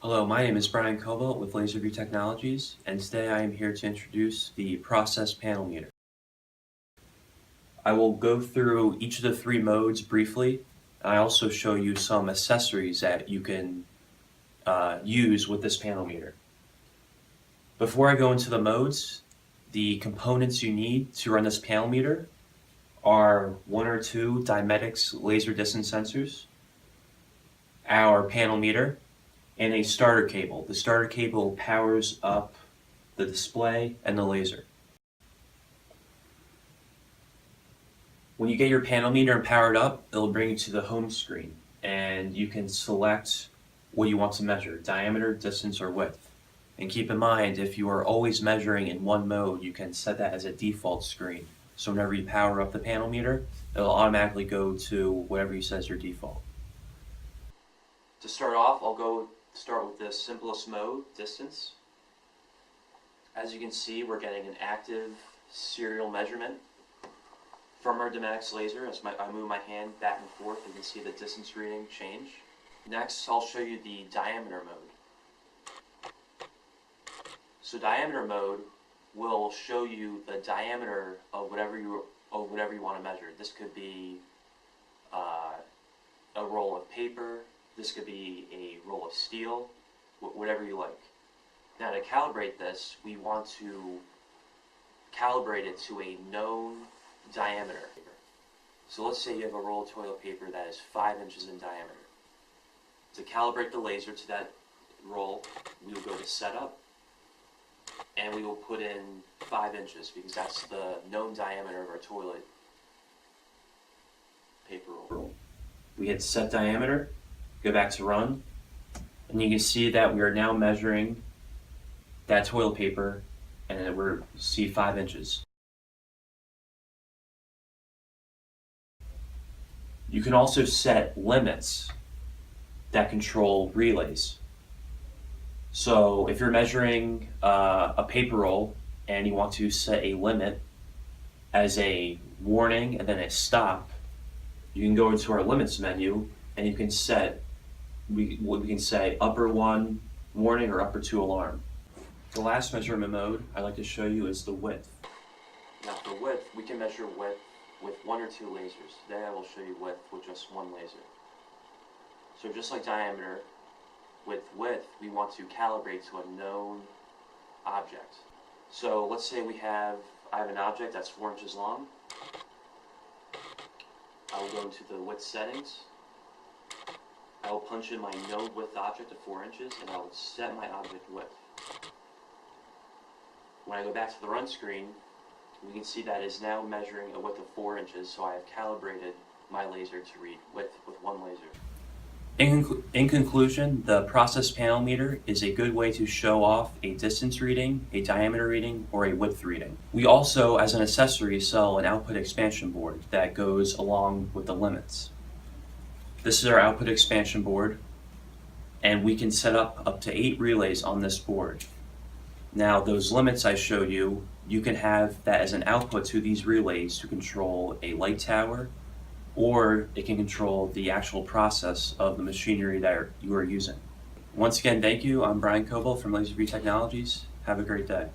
Hello, my name is Brian Cobalt with LaserView Technologies, and today I am here to introduce the process panel meter. I will go through each of the three modes briefly. I also show you some accessories that you can use with this panel meter. Before I go into the modes, the components you need to run this panel meter are one or two Dimetix laser distance sensors, our panel meter, and a starter cable. The starter cable powers up the display and the laser. When you get your panel meter and powered up, it'll bring you to the home screen, and you can select what you want to measure, diameter, distance, or width. And keep in mind, if you are always measuring in one mode, you can set that as a default screen. So whenever you power up the panel meter, it'll automatically go to whatever you set as your default. To start off, I'll start with the simplest mode, distance. As you can see, we're getting an active serial measurement from our Dimetix laser. As I move my hand back and forth, you can see the distance reading change. Next, I'll show you the diameter mode. So diameter mode will show you the diameter of whatever you want to measure. This could be a roll of paper. This could be a roll of steel, whatever you like. Now to calibrate this, we want to calibrate it to a known diameter. So let's say you have a roll of toilet paper that is 5 inches in diameter. To calibrate the laser to that roll, we will go to setup, and we will put in 5 inches because that's the known diameter of our toilet paper roll. We hit set diameter, go back to run, and you can see that we are now measuring that toilet paper, and we see 5 inches. You can also set limits that control relays. So if you're measuring a paper roll and you want to set a limit as a warning and then a stop, you can go into our limits menu and you can set, we can say upper 1 warning or upper 2 alarm. The last measurement mode I'd like to show you is the width. Now for width, we can measure width with 1 or 2 lasers. Today I will show you width with just 1 laser. So just like diameter, with width, we want to calibrate to a known object. So let's say I have an object that's 4 inches long. I will go into the width settings. I will punch in my known width object of 4 inches, and I will set my object width. When I go back to the run screen, we can see that it is now measuring a width of 4 inches, so I have calibrated my laser to read width with 1 laser. In conclusion, the process panel meter is a good way to show off a distance reading, a diameter reading, or a width reading. We also, as an accessory, sell an output expansion board that goes along with the limits. This is our output expansion board, and we can set up to 8 relays on this board. Now, those limits I showed you, you can have that as an output to these relays to control a light tower, or it can control the actual process of the machinery that you are using. Once again, thank you. I'm Brian Coble from LaserView Technologies. Have a great day.